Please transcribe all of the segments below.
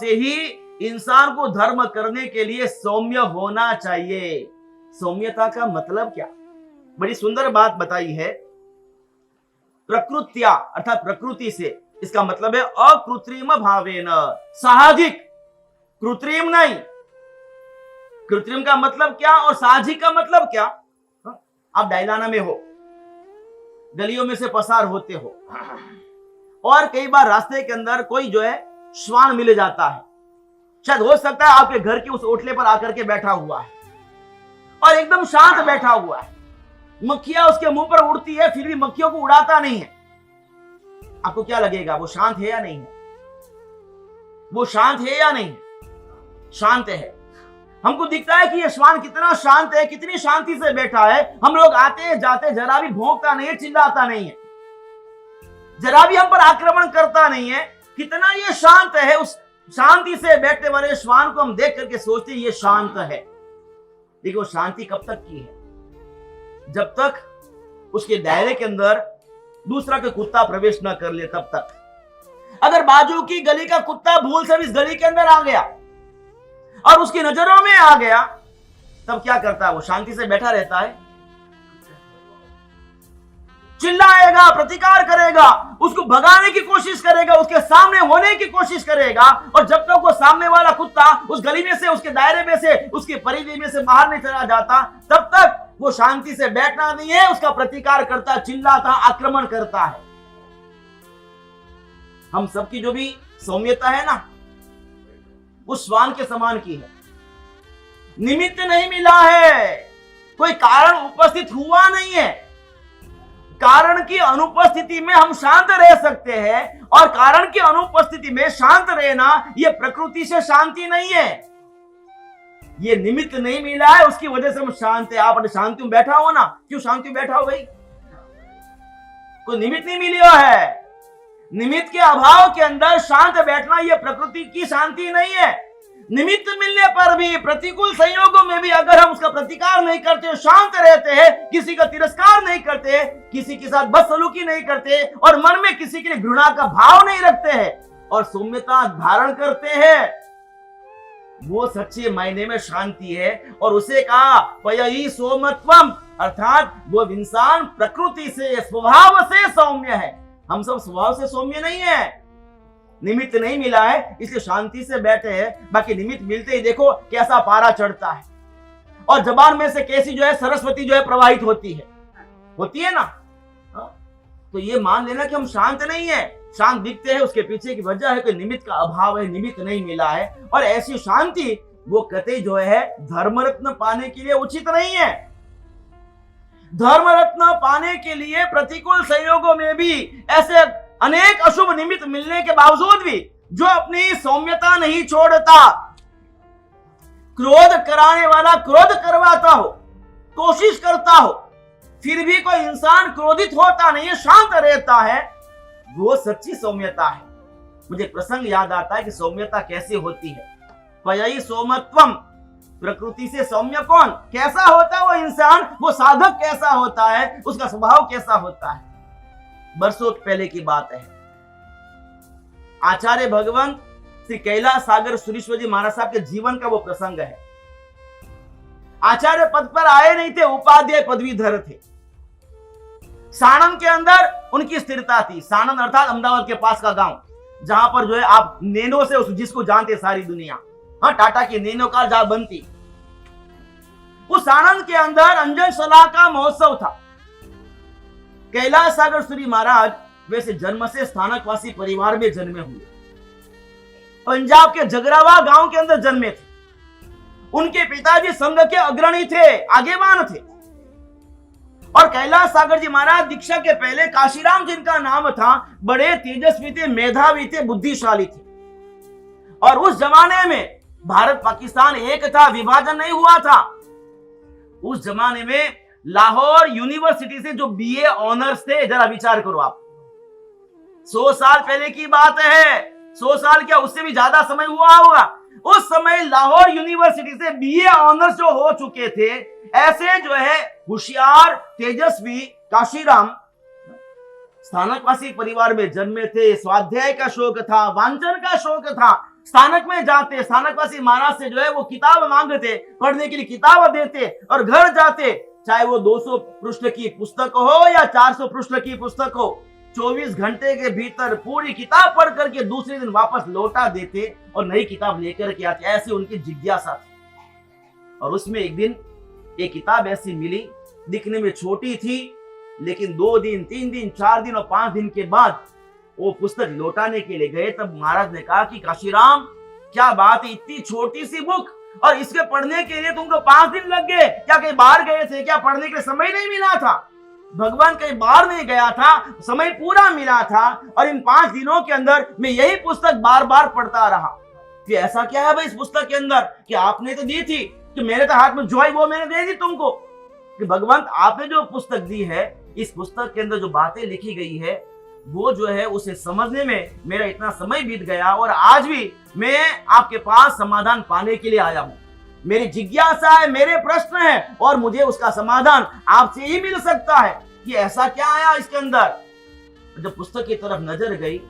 से ही इंसान को धर्म करने के लिए सौम्य होना चाहिए। सौम्यता का मतलब क्या? बड़ी सुंदर बात बताई है। प्रकृत्या अर्थात प्रकृति से, इसका मतलब है अकृत्रिम भावेन, साहजिक, कृत्रिम नहीं। कृत्रिम का मतलब क्या और साहजिक का मतलब क्या? आप डायलाना में हो, गलियों में से पसार होते हो और कई बार रास्ते के अंदर कोई जो है श्वान मिल जाता है। शायद हो सकता है आपके घर के उस ओटले पर आकर के बैठा हुआ है और एकदम शांत बैठा हुआ है। मक्खियां उसके मुंह पर उड़ती है, फिर भी मक्खियों को उड़ाता नहीं है। आपको क्या लगेगा, वो शांत है या नहीं है? वो शांत है या नहीं? शांत है। हमको दिखता है कि ये श्वान कितना शांत है, कितनी शांति से बैठा है। हम लोग आते जाते जरा भी भौंकता नहीं है, चिल्लाता नहीं है, जरा भी हम पर आक्रमण करता नहीं है। कितना ये शांत है। उस शांति से बैठने वाले श्वान को हम देख करके सोचते हैं ये शांत है। देखो शांति कब तक की है? जब तक उसके दायरे के अंदर दूसरा कोई कुत्ता प्रवेश न कर ले तब तक। अगर बाजू की गली का कुत्ता भूल से इस गली के अंदर आ गया और उसकी नजरों में आ गया, तब क्या करता है? वो शांति से बैठा रहता है, चिल्लाएगा, प्रतिकार करेगा, उसको भगाने की कोशिश करेगा, उसके सामने होने की कोशिश करेगा। और जब तक वो सामने वाला कुत्ता उस गली में से, उसके दायरे में से, उसके परिधि में से बाहर नहीं चला जाता, तब तक वो शांति से बैठना नहीं है, उसका प्रतिकार करता, चिल्लाता, आक्रमण करता है। हम सबकी जो भी सौम्यता है ना, उस श्वान के समान की है। निमित्त नहीं मिला है, कोई कारण उपस्थित हुआ नहीं है। कारण की अनुपस्थिति में हम शांत रह सकते हैं और कारण की अनुपस्थिति में शांत रहना यह प्रकृति से शांति नहीं है। ये निमित्त नहीं मिला है, उसकी वजह से हम शांत है। आप शांति में बैठा हो ना, क्यों शांति में बैठा हो भाई? कोई निमित्त नहीं मिला है। निमित्त के अभाव के अंदर शांत बैठना यह प्रकृति की शांति नहीं है। निमित्त मिलने पर भी, प्रतिकूल संयोगों में भी अगर हम उसका प्रतिकार नहीं करते, शांत रहते हैं, किसी का तिरस्कार नहीं करते, किसी के साथ बदसलूकी नहीं करते और मन में किसी के लिए घृणा का भाव नहीं रखते हैं और सौम्यता धारण करते हैं, वो सच्चे मायने में शांति है। और उसे कहा पयई सोमत्वम, अर्थात वो इंसान प्रकृति से, स्वभाव से सौम्य है। हम सब स्वभाव से सौम्य नहीं है। निमित्त नहीं मिला है इसलिए शांति से बैठे हैं। बाकी निमित्त मिलते ही देखो कैसा पारा चढ़ता है और जबान में से कैसी जो है सरस्वती जो है प्रवाहित होती है ना। तो ये मान लेना कि हम शांत नहीं है। शांत दिखते हैं, उसके पीछे की वजह है कि निमित्त का अभाव है, निमित्त नहीं मिला है। और ऐसी शांति वो कतई जो है धर्मरत्न पाने के लिए उचित नहीं है। धर्मरत्न पाने के लिए प्रतिकूल संयोगों में भी ऐसे अनेक अशुभ निमित्त मिलने के बावजूद भी जो अपनी सौम्यता नहीं छोड़ता, क्रोध कराने वाला क्रोध करवाता हो, कोशिश करता हो, फिर भी कोई इंसान क्रोधित होता नहीं है, शांत रहता है, वो सच्ची सौम्यता है। मुझे प्रसंग याद आता है कि सौम्यता कैसे होती है। पयई सोमत्वम, प्रकृति से सौम्य कौन? कैसा होता है वो इंसान? वो साधक कैसा होता है? उसका स्वभाव कैसा होता है? बरसों पहले की बात है। आचार्य भगवंत श्री कैलाश सागर सुरेश्वर जी महाराज साहब के जीवन का वो प्रसंग है। आचार्य पद पर आए नहीं थे, उपाध्याय पदवीधर थे। साणंद के अंदर उनकी स्थिरता थी। साणंद अर्थात अहमदाबाद के पास का गांव, जहां पर जो है आप नैनो से जिसको जानते सारी दुनिया, हाँ, टाटा की नैनो कार जहां बनती, उस साणंद के अंदर अंजन सलाह का महोत्सव था। कैलाश सागर सूरी महाराज वैसे जन्म से स्थानकवासी परिवार में जन्मे हुए, पंजाब के जगरावा गांव के अंदर जन्मे थे। उनके पिताजी संघ के अग्रणी थे, आगेवान थे। और कैलाश सागर जी महाराज दीक्षा के पहले काशीराम जिनका नाम था, बड़े तेजस्वी थे, मेधावी थे, बुद्धिशाली थे। और उस जमाने में भारत पाकिस्तान एक था, विभाजन नहीं हुआ था। उस जमाने में लाहौर यूनिवर्सिटी से जो बीए ऑनर्स थे, जरा विचार करो आप, 100 साल पहले की बात है। 100 साल क्या, उससे भी ज्यादा समय हुआ होगा। उस समय लाहौर यूनिवर्सिटी से बीए ऑनर्स जो हो चुके थे, ऐसे जो है होशियार, तेजस्वी काशीराम स्थानकवासी परिवार में जन्मे थे। स्वाध्याय का शौक था, वांचन का शौक था। स्थानक में जाते, स्थानकवासी महाराज से जो है वो किताब मांगते, पढ़ने के लिए किताब देते और घर जाते, चाहे वो 200 पृष्ठ की पुस्तक हो या 400 पृष्ठ की पुस्तक हो, 24 घंटे के भीतर पूरी किताब पढ़ करके दूसरे दिन वापस लौटा देते और नई किताब लेकर के आते। ऐसी उनकी जिज्ञासा थी। और उसमें एक दिन एक किताब ऐसी मिली, दिखने में छोटी थी, लेकिन 2 दिन, 3 दिन, 4 दिन और 5 दिन के बाद वो पुस्तक लौटाने के लिए गए। तब महाराज ने कहा कि काशीराम, क्या बात है, इतनी छोटी सी बुक और इसके पढ़ने के लिए तुमको 5 दिन लग गए? क्या कहीं बाहर गए थे? क्या पढ़ने के लिए समय नहीं मिला था? भगवान कहीं बाहर नहीं गया था, समय पूरा मिला था और इन 5 दिनों के अंदर मैं यही पुस्तक बार बार पढ़ता रहा। कि ऐसा क्या है भाई इस पुस्तक के अंदर कि आपने तो दी थी, कि मेरे तो हाथ में जो है वो मैंने दे दी तुमको। कि भगवान आपने जो पुस्तक दी है, इस पुस्तक के अंदर जो बातें लिखी गई है वो जो है उसे समझने में मेरा इतना समय बीत गया और आज भी मैं आपके पास समाधान पाने के लिए आया हूं। मेरी जिज्ञासा है, मेरे प्रश्न है और मुझे उसका समाधान आपसे ही मिल सकता है कि ऐसा क्या आया इसके अंदर। जब पुस्तक की तरफ नजर गई,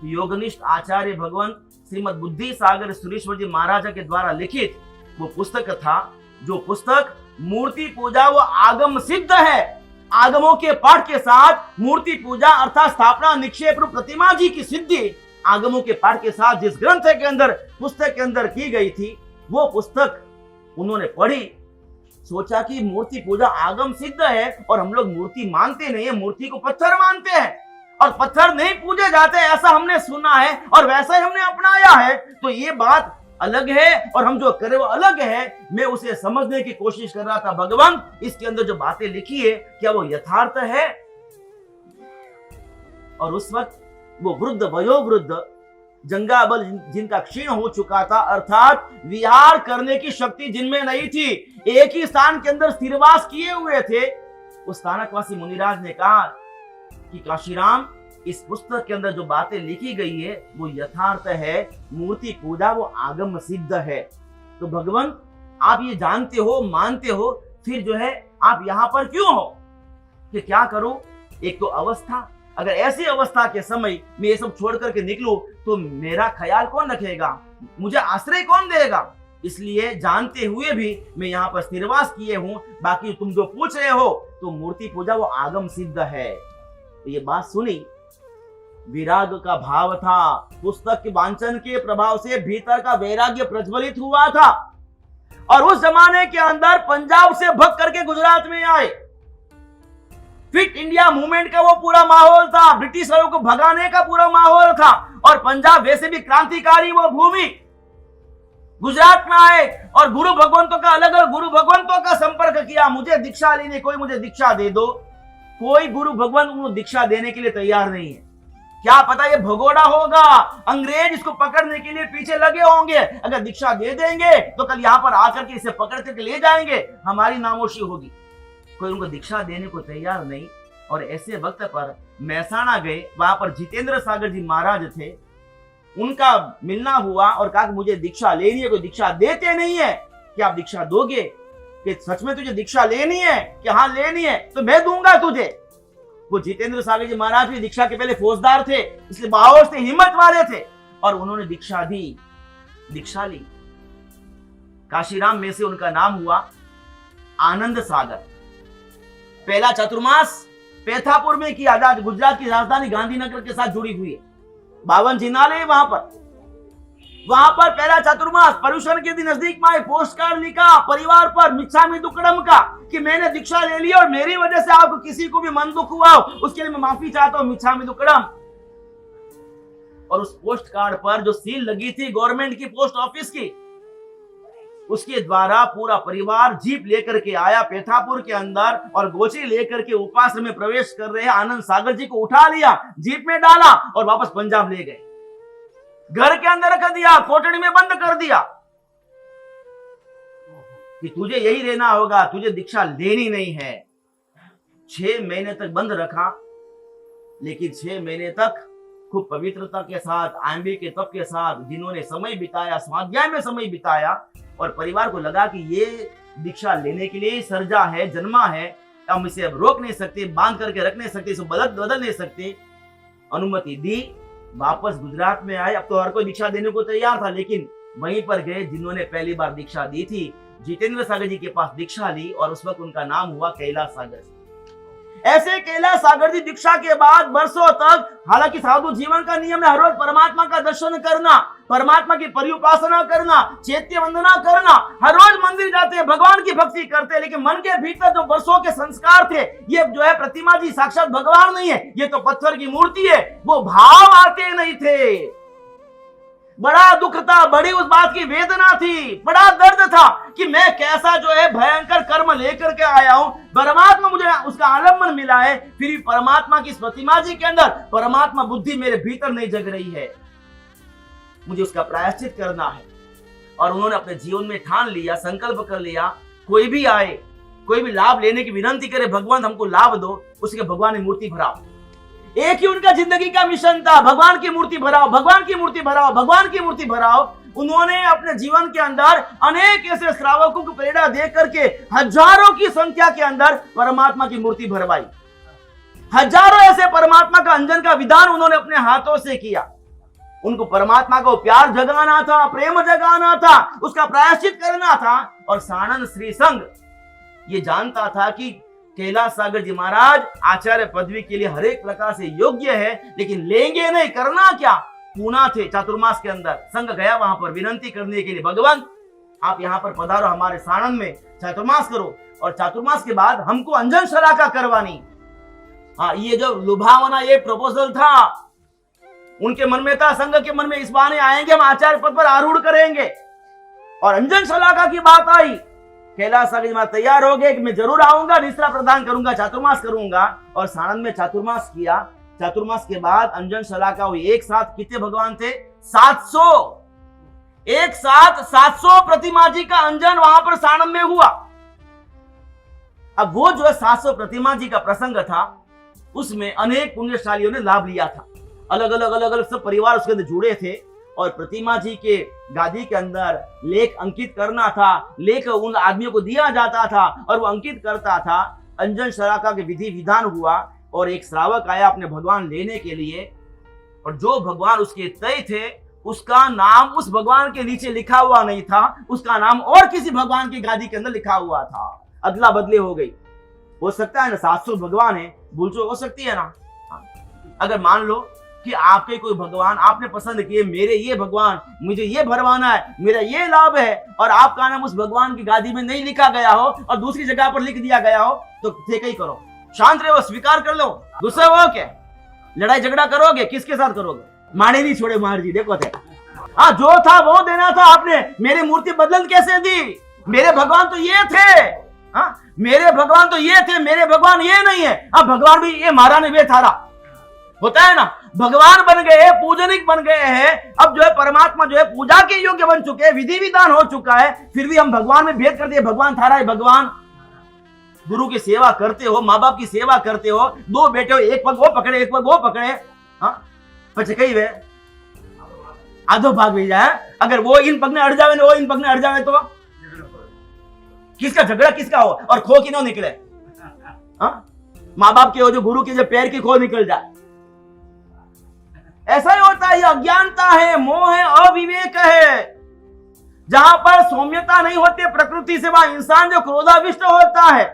योगनिष्ठ आचार्य भगवान श्रीमद बुद्धि सागर सुरेश्वर जी महाराजा के द्वारा लिखित वो पुस्तक था, जो पुस्तक मूर्ति पूजा वो आगम सिद्ध है। आगमों के पाठ के साथ मूर्ति पूजा अर्थात स्थापना निक्षेप रूप प्रतिमा जी की सिद्धि आगमों के पाठ के साथ जिस ग्रंथ के अंदर, पुस्तक के अंदर की गई थी, वो पुस्तक उन्होंने पढ़ी। सोचा कि मूर्ति पूजा आगम सिद्ध है और हम लोग मूर्ति मानते नहीं है, मूर्ति को पत्थर मानते हैं और पत्थर नहीं पूजे जाते, ऐसा हमने सुना है और वैसा ही हमने अपनाया है। तो ये बात अलग है और हम जो करें वो अलग है। मैं उसे समझने की कोशिश कर रहा था, भगवान इसके अंदर जो बातें लिखी है क्या वो यथार्थ है? और उस वक्त वो वृद्ध, वयोवृद्ध, जंगा बल जिनका क्षीण हो चुका था, अर्थात विहार करने की शक्ति जिनमें नहीं थी, एक ही स्थान के अंदर स्थिरवास किए हुए थे, उस स्थानकवासी मुनिराज ने कहा कि काशीराम, इस पुस्तक के अंदर जो बातें लिखी गई है वो यथार्थ है, मूर्ति पूजा वो आगम सिद्ध है। तो भगवान आप ये जानते हो, मानते हो, फिर जो है आप यहाँ पर क्यों हो? कि क्या करूं? एक तो अवस्था, अगर ऐसी अवस्था के समय मैं ये सब छोड़ करके निकलूं तो मेरा ख्याल कौन रखेगा, मुझे आश्रय कौन देगा? इसलिए जानते हुए भी मैं यहाँ पर स्थिरवास किए हूँ। बाकी तुम जो पूछ रहे हो तो मूर्ति पूजा वो आगम सिद्ध है। तो ये बात सुनी, विराग का भाव था, पुस्तक के वांचन के प्रभाव से भीतर का वैराग्य प्रज्वलित हुआ था और उस जमाने के अंदर पंजाब से भग करके गुजरात में आए। फिट इंडिया मूवमेंट का वो पूरा माहौल था, ब्रिटिशरों को भगाने का पूरा माहौल था और पंजाब वैसे भी क्रांतिकारी वो भूमि। गुजरात में आए और गुरु भगवंतों का अलग अलग गुरु भगवंतों का संपर्क किया। मुझे दीक्षा लेनी, कोई मुझे दीक्षा दे दो। कोई गुरु भगवंत उनको दीक्षा देने के लिए तैयार नहीं है। क्या पता ये भगोड़ा होगा, अंग्रेज इसको पकड़ने के लिए पीछे लगे होंगे, अगर दीक्षा दे देंगे तो कल यहाँ पर आकर के इसे पकड़ करके ले जाएंगे, हमारी नामोशी होगी। कोई उनको दीक्षा देने को तैयार नहीं। और ऐसे वक्त पर महसाणा गए, वहां पर जितेंद्र सागर जी महाराज थे, उनका मिलना हुआ और कहा कि मुझे दीक्षा लेनी है। कोई दीक्षा देते नहीं है, क्या आप दीक्षा दोगे? कि सच में तुझे दीक्षा लेनी है? कि हाँ लेनी है, तो मैं दूंगा तुझे। वो जितेंद्र सागर जी महाराज भी दीक्षा के पहले फौजदार थे, इसलिए बाहोर से हिम्मत वाले थे और उन्होंने दीक्षा दी, दीक्षा ली। काशीराम में से उनका नाम हुआ आनंद सागर। पहला चतुर्मास पेथापुर में किया, गुजरात की राजधानी गांधीनगर के साथ जुड़ी हुई है। 52 जिनालय वहां पर पहला चतुर्मास पर्यूषण के दिन नजदीक में पोस्ट कार्ड लिखा परिवार पर मिच्छामी दुक्कड़म का कि मैंने दीक्षा ले ली और मेरी वजह से आपको किसी को भी मन दुख हुआ हो उसके लिए मैं माफी चाहता हूं, मिच्छामी दुक्कड़म। और उस पोस्ट कार्ड पर जो सील लगी थी गवर्नमेंट की, पोस्ट ऑफिस की, उसके द्वारा पूरा परिवार जीप लेकर के आया पेठापुर के अंदर और गोची लेकर के उपाश्रम में प्रवेश कर रहे आनंद सागर जी को उठा लिया, जीप में डाला और वापस पंजाब ले गए। घर के अंदर रख दिया, कोठड़ी में बंद कर दिया कि तुझे यही रहना होगा, तुझे दीक्षा लेनी नहीं है। 6 महीने तक बंद रखा, लेकिन 6 महीने तक खूब पवित्रता के साथ, आंबे के तप के साथ जिन्होंने समय बिताया, स्वाध्याय में समय बिताया और परिवार को लगा कि ये दीक्षा लेने के लिए सर्जा है, जन्मा है, हम इसे अब रोक नहीं सकते, बांध करके रख नहीं सकते, इसे बदल नहीं सकते। अनुमति दी वापस गुजरात में आए। अब तो हर कोई दीक्षा देने को तैयार था, लेकिन वहीं पर गए जिन्होंने पहली बार दीक्षा दी थी, जितेंद्र सागर जी के पास दीक्षा ली और उस वक्त उनका नाम हुआ कैलाश सागर जी। ऐसे कैलाश सागर जी दीक्षा के बाद वर्षों तक, हालांकि साधु जीवन का नियम है हर रोज परमात्मा का दर्शन करना, परमात्मा की परिउपासना करना, चैत्य वंदना करना, हर रोज मंदिर जाते हैं, भगवान की भक्ति करते हैं, लेकिन मन के भीतर जो वर्षों के संस्कार थे, ये जो है प्रतिमा जी साक्षात भगवान नहीं है, ये तो पत्थर की मूर्ति है, वो भाव आते नहीं थे। बड़ा दुख था, बड़ी उस बात की वेदना थी, बड़ा दर्द था कि मैं कैसा जो है भयंकर कर्म लेकर के आया हूं, परमात्मा मुझे उसका आलम्बन मिला है, फिर भी परमात्मा की प्रतिमा जी के अंदर परमात्मा बुद्धि मेरे भीतर नहीं जग रही है, मुझे उसका प्रायश्चित करना है। और उन्होंने अपने जीवन में ठान लिया, संकल्प कर लिया, कोई भी आए, कोई भी लाभ लेने की विनंती करे, भगवान हमको लाभ दो, उसके भगवान की मूर्ति भराओ। एक ही उनका जिंदगी का मिशन था, भगवान की मूर्ति भराओ, भगवान की मूर्ति भराओ, भगवान की मूर्ति भराओ। उन्होंने अपने जीवन के अंदर अनेक ऐसे श्रावकों को प्रेरणा दे करके हजारों की संख्या के अंदर परमात्मा की मूर्ति भरवाई। हजारों ऐसे परमात्मा का अंजन का विधान उन्होंने अपने हाथों से किया। उनको परमात्मा को प्यार जगाना था, प्रेम जगाना था, उसका प्रायश्चित करना था। और सानंद श्री संघ ये जानता था कि कैलाश सागर जी महाराज आचार्य पदवी के लिए हर एक प्रकार से योग्य है, लेकिन लेंगे नहीं, करना क्या। पूना थे चातुर्मास के अंदर, संघ गया वहां पर विनंती करने के लिए, भगवान आप यहाँ पर पधारो, हमारे सानंद में चातुर्मास करो, और चातुर्मास के बाद हमको अंजन शलाका करवानी। हाँ, ये जो लुभावना ये प्रपोजल था उनके मन में था, संघ के मन में इस बहाने आएंगे हम आचार्य पद पर आरूढ़ करेंगे। और अंजन शलाका की बात आई, कैलाश सागर जी तैयार हो गए कि मैं जरूर आऊंगा, निश्रा प्रदान करूंगा, चातुर्मास करूंगा। और सानंद में चातुर्मास किया। चातुर्मास के बाद अंजन शलाका हुई। एक साथ कितने भगवान थे? 700। एक साथ 700 प्रतिमा जी का अंजन वहां पर सानंद में हुआ। अब वो जो है 700 प्रतिमा जी का प्रसंग था, उसमें अनेक पुण्यशालियों ने लाभ लिया था। अलग अलग सब परिवार उसके अंदर जुड़े थे। और प्रतिमा जी के गादी के अंदर लेख अंकित करना था, लेख उन आदमियों को दिया जाता था और वो अंकित करता था। अंजन शलाका के विधि विधान हुआ और एक श्रावक आया अपने भगवान लेने के लिए, और जो भगवान उसके तय थे उसका नाम उस भगवान के नीचे लिखा हुआ नहीं था, उसका नाम और किसी भगवान की गादी के अंदर लिखा हुआ था। अदला बदली हो गई। हो सकता है ना 700 भगवान है, भूल चूक हो सकती है ना। अगर मान लो कि आपके कोई भगवान आपने पसंद किए, मेरे ये भगवान मुझे ये भरवाना है, मेरा ये लाभ है, और आपका नाम उस भगवान की गादी में नहीं लिखा गया हो और दूसरी जगह पर लिख दिया गया हो, तो ठेका ही करो, शांत रहो, स्वीकार कर लो। गुस्सा हो क्या? लड़ाई झगड़ा करोगे? किसके साथ करोगे? माने नहीं छोड़े महाराज जी, देखो थे। हाँ, जो था वो देना था आपने। मेरी मूर्ति बदल कैसे दी? मेरे भगवान तो ये थे। हाँ, मेरे भगवान तो ये थे, मेरे भगवान ये नहीं है। हाँ, भगवान भी ये मारा ने वे थारा होता है ना। भगवान बन गए, पूजनिक बन गए हैं। अब जो है परमात्मा जो है पूजा के योग्य बन चुके हैं, विधि विधान हो चुका है, फिर भी हम भगवान में भेद कर दिए। भगवान थारा है भगवान। गुरु की सेवा करते हो, माँ बाप की सेवा करते हो, दो बेटे हो, एक पग वो पकड़े एक पग वो पकड़े, हाँ पचकई वे आधो भाग भी जाए। अगर वो इन पग ने अड़ जावे, वो इन पग ने अड़ जावे, तो किसका झगड़ा किसका हो, और खो की ना निकले। हाँ, माँ बाप के हो जो गुरु के जो पैर की खो निकल जाए, ऐसा ही होता है। ये अज्ञानता है, मोह है, अविवेक है। जहां पर सौम्यता नहीं होती प्रकृति से, वहां इंसान जो क्रोधाविष्ट होता है,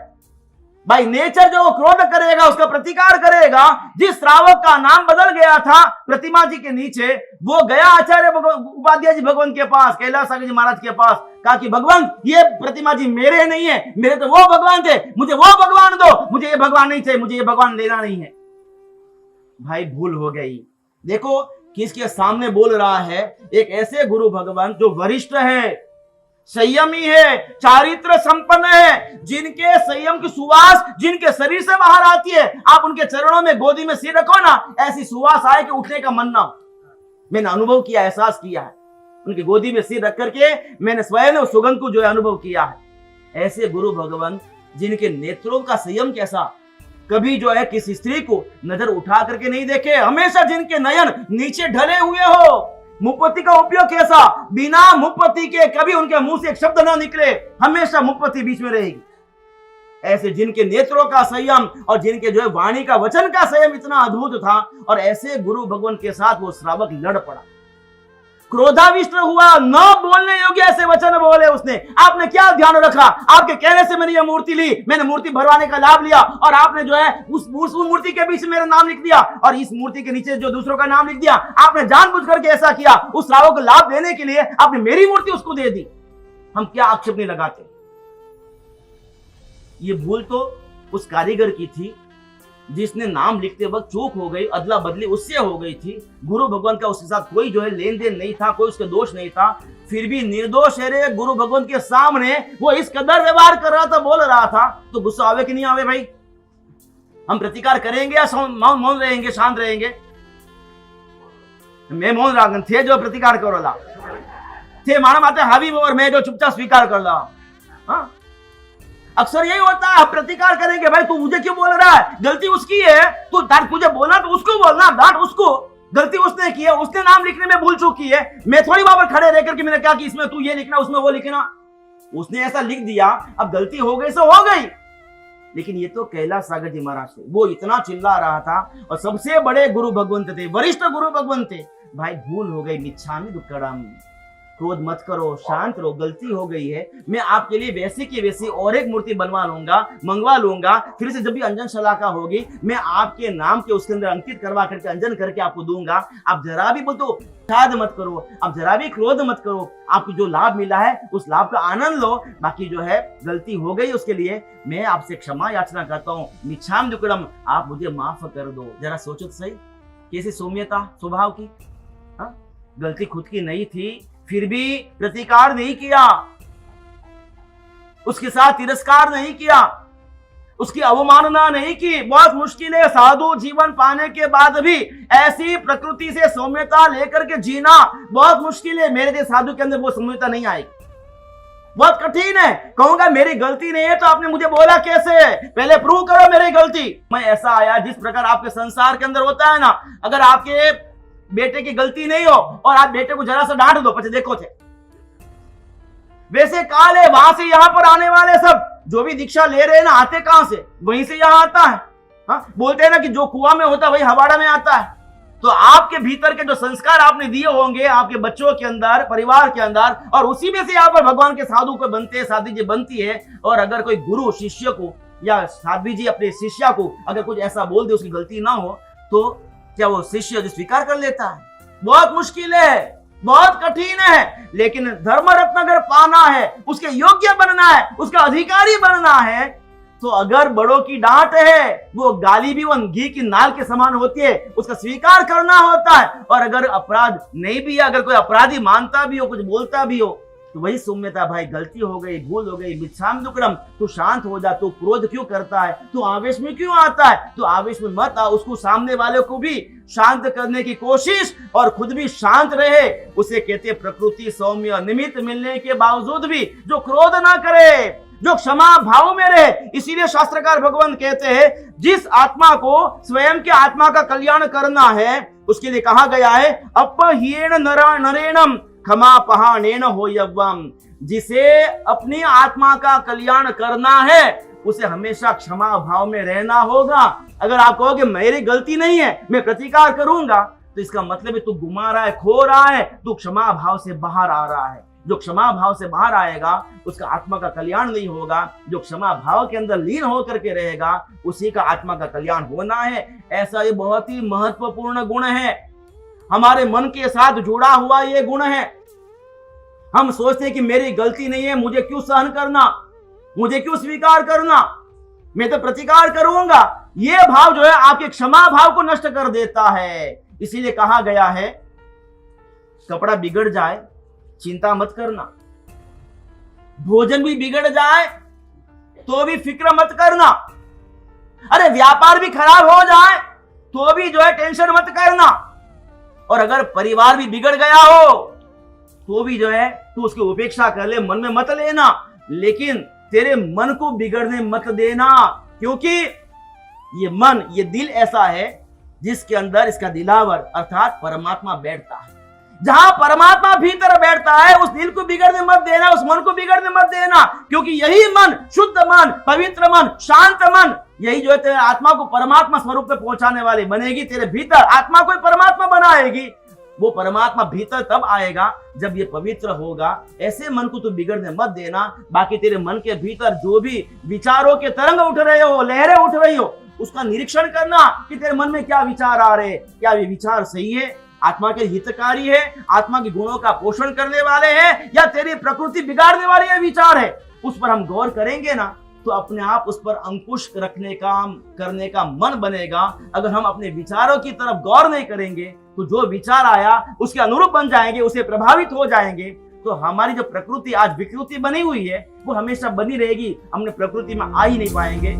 भाई नेचर जो क्रोध करेगा उसका प्रतिकार करेगा। जिस श्रावक का नाम बदल गया था प्रतिमा जी के नीचे, वो गया आचार्य उपाध्याय जी भगवान के पास, कैलाश सागर जी महाराज के पास, कहा कि भगवान ये प्रतिमा जी मेरे नहीं है, मेरे तो वो भगवान थे, मुझे वो भगवान दो, मुझे ये भगवान नहीं चाहिए, मुझे ये भगवान लेना नहीं है। भाई भूल हो गई। देखो किसके सामने बोल रहा है, एक ऐसे गुरु भगवान जो वरिष्ठ है, संयमी है, चारित्र संपन्न है, जिनके संयम की सुवास जिनके शरीर से बाहर आती है। आप उनके चरणों में गोदी में सिर रखो ना, ऐसी सुवास आए कि उठने का मन ना। मैंने अनुभव किया, एहसास किया है, उनकी गोदी में सिर रख करके मैंने स्वयं उस सुगंध को जो है अनुभव किया है। ऐसे गुरु भगवान जिनके नेत्रों का संयम कैसा, कभी जो है किसी स्त्री को नजर उठा करके नहीं देखे, हमेशा जिनके नयन नीचे ढले हुए हो। मुपत्ति का उपयोग कैसा, बिना मुपत्ति के कभी उनके मुंह से एक शब्द ना निकले, हमेशा मुपत्ति बीच में रहेगी। ऐसे जिनके नेत्रों का संयम और जिनके जो है वाणी का वचन का संयम इतना अद्भुत था, और ऐसे गुरु भगवान के साथ वो श्रावक लड़ पड़ा, क्रोधाविष्ट हुआ, न बोलने योग्य ऐसे वचन बोले उसने। आपने क्या ध्यान रखा? आपके कहने से मैंने ये मूर्ति ली, मैंने मूर्ति भरवाने का लाभ लिया, और आपने जो है उस मूर्ति के बीच मेरा नाम लिख दिया और इस मूर्ति के नीचे जो दूसरों का नाम लिख दिया। आपने जानबूझ करके ऐसा किया, उस श्रावक को लाभ देने के लिए आपने मेरी मूर्ति उसको दे दी। हम क्या आक्षेप नहीं लगाते? ये भूल तो उस कारीगर की थी जिसने नाम लिखते वक्त चूक हो गई, अदला बदली उससे हो गई थी। गुरु भगवान का उसके साथ कोई जो है लेन देन नहीं था, कोई उसका दोष नहीं था, फिर भी निर्दोष है रे गुरु भगवान के सामने वो इस कदर व्यवहार कर रहा था, बोल रहा था, तो गुस्सा आवे कि नहीं आवे भाई? हम प्रतिकार करेंगे या मौन रहेंगे, शांत रहेंगे? मैं मौन रहा थे जो प्रतिकार कर रहा थे, माना माते हावी और मैं जो चुपचाप स्वीकार कर रहा। हाँ, अक्सर यही होता है, हम प्रतिकार करेंगे, भाई तू मुझे क्यों बोल रहा है, गलती उसकी है, तू तुझे बोलना तो उसको बोलना, डांट उसको, गलती उसने की है, उसने नाम लिखने में भूल चुकी है, मैं थोड़ी वहां पर खड़े रहकर के मैंने क्या कि इसमें तू ये लिखना उसमें वो लिखना, उसने ऐसा लिख दिया, अब गलती हो गई सो हो गई। लेकिन ये तो कैलाश सागर जी महाराज थे, वो इतना चिल्ला रहा था और सबसे बड़े गुरु भगवंत थे, वरिष्ठ गुरु भगवंत थे। भाई भूल हो गई, मिच्छामि दुक्कडम, क्रोध मत करो, शांत रहो, गलती हो गई है, मैं आपके लिए वैसी की वैसी और एक मूर्ति बनवा लूंगा, मंगवा लूंगा, फिर से जब भी अंजन शलाका होगी मैं आपके नाम के उसके अंदर अंकित करवा करके अंजन करके आपको दूंगा। आप जरा भी बोलो शाद मत करो, आप जरा भी क्रोध मत करो, आपको जो लाभ मिला है उस लाभ का आनंद लो, बाकी जो है गलती हो गई उसके लिए मैं आपसे क्षमा याचना करता हूँ, मिच्छामि दुक्कडम, आप मुझे माफ कर दो। जरा सोचो तो सही, कैसी सौम्यता स्वभाव की। हाँ, गलती खुद की नहीं थी, फिर भी प्रतिकार नहीं किया, उसके साथ तिरस्कार नहीं किया, उसकी अवमानना नहीं की। बहुत मुश्किल है साधु जीवन पाने के बाद भी ऐसी प्रकृति से सौम्यता लेकर के जीना, बहुत मुश्किल है। मेरे जैसे साधु के अंदर वो सौम्यता नहीं आएगी, बहुत कठिन है। कहूंगा मेरी गलती नहीं है तो आपने मुझे बोला कैसे, पहले प्रूव करो मेरी गलती। मैं ऐसा आया जिस प्रकार आपके संसार के अंदर होता है ना, अगर आपके बेटे की गलती नहीं हो और आप बेटे को जरा सा डांट दो, पचे देखो थे, वैसे काल है, वहां से यहां पर आने वाले सब जो भी दीक्षा ले रहे हैं ना, आते कहां से, वहीं से यहां आता है। हाँ, बोलते हैं ना कि जो कुआं में होता है वही हवाड़ा में आता है। तो आपके भीतर के जो संस्कार आपने दिए होंगे आपके बच्चों के अंदर, परिवार के अंदर, और उसी में से यहाँ पर भगवान के साधु को बनते हैं, साधु जी बनती है। और अगर कोई गुरु शिष्य को या साध्वी जी अपने शिष्या को अगर कुछ ऐसा बोल दे, उसकी गलती ना हो, तो क्या वो शिष्य जो स्वीकार कर लेता है? बहुत मुश्किल है, बहुत कठिन है। लेकिन धर्म रत्न अगर पाना है, उसके योग्य बनना है, उसका अधिकारी बनना है, तो अगर बड़ों की डांट है, वो गाली भी वो घी की नाल के समान होती है, उसका स्वीकार करना होता है। और अगर अपराध नहीं भी है, अगर कोई अपराधी मानता भी हो, कुछ बोलता भी हो, तो वही सौम्यता, भाई गलती हो गई, भूल हो गई, मिच्छामि दुक्कडम, तू शांत हो जा, तू क्रोध क्यों करता है, तू आवेश में क्यों आता है, तू आवेश में मत आ। उसको सामने वाले को भी शांत करने की कोशिश और खुद भी शांत रहे, उसे कहते प्रकृति सौम्य। निमित्त मिलने के बावजूद भी जो क्रोध ना करे, जो क्षमा भाव में रहे। इसीलिए शास्त्रकार भगवान कहते हैं, जिस आत्मा को स्वयं के आत्मा का कल्याण करना है, उसके लिए कहा गया है अपहीन नरेणम क्षमा पहानेन होयव्वम। जिसे अपनी आत्मा का कल्याण करना है, उसे हमेशा क्षमा भाव में रहना होगा। अगर आप कहोगे मेरी गलती नहीं है, मैं प्रतिकार करूंगा, तो इसका मतलब है तू गुमा रहा है, खो रहा है, तू क्षमा भाव से बाहर आ रहा है। जो क्षमा भाव से बाहर आएगा उसका आत्मा का कल्याण नहीं होगा। जो क्षमा भाव के अंदर लीन होकर के रहेगा, उसी का आत्मा का कल्याण होना है। ऐसा ये बहुत ही महत्वपूर्ण गुण है, हमारे मन के साथ जुड़ा हुआ ये गुण है। हम सोचते हैं कि मेरी गलती नहीं है, मुझे क्यों सहन करना, मुझे क्यों स्वीकार करना, मैं तो प्रतिकार करूंगा। ये भाव जो है आपके क्षमा भाव को नष्ट कर देता है। इसीलिए कहा गया है, कपड़ा बिगड़ जाए चिंता मत करना, भोजन भी बिगड़ जाए तो भी फिक्र मत करना, अरे व्यापार भी खराब हो जाए तो भी जो है टेंशन मत करना, और अगर परिवार भी बिगड़ गया हो तो भी जो है तू उसकी उपेक्षा कर ले, मन में मत लेना, लेकिन तेरे मन को बिगड़ने मत देना। क्योंकि ये मन, ये दिल ऐसा है जिसके अंदर इसका दिलावर अर्थात परमात्मा बैठता है। जहां परमात्मा भीतर बैठता है उस दिल को बिगड़ने मत देना, उस मन को बिगड़ने मत देना, क्योंकि यही मन, शुद्ध मन, पवित्र मन, शांत मन, यही जो है तेरे आत्मा को परमात्मा स्वरूप पे पहुंचाने वाली बनेगी। तेरे भीतर आत्मा को परमात्मा बनाएगी। वो परमात्मा भीतर तब आएगा जब ये पवित्र होगा। ऐसे मन को तू बिगड़ने मत देना। बाकी तेरे मन के भीतर जो भी विचारों के तरंग उठ रहे हो, लहरें उठ रही हो, उसका निरीक्षण करना कि तेरे मन में क्या विचार आ रहे, क्या ये विचार सही है, आत्मा के हितकारी है, आत्मा के गुणों का पोषण करने वाले हैं, या तेरी प्रकृति बिगाड़ने वाले ये विचार है। उस पर हम गौर करेंगे ना तो अपने आप उस पर अंकुश रखने का, करने का मन बनेगा। अगर हम अपने विचारों की तरफ गौर नहीं करेंगे तो जो विचार आया उसके अनुरूप बन जाएंगे, उसे प्रभावित हो जाएंगे, तो हमारी जो प्रकृति आज विकृति बनी हुई है वो हमेशा बनी रहेगी, हमने प्रकृति में आ ही नहीं पाएंगे।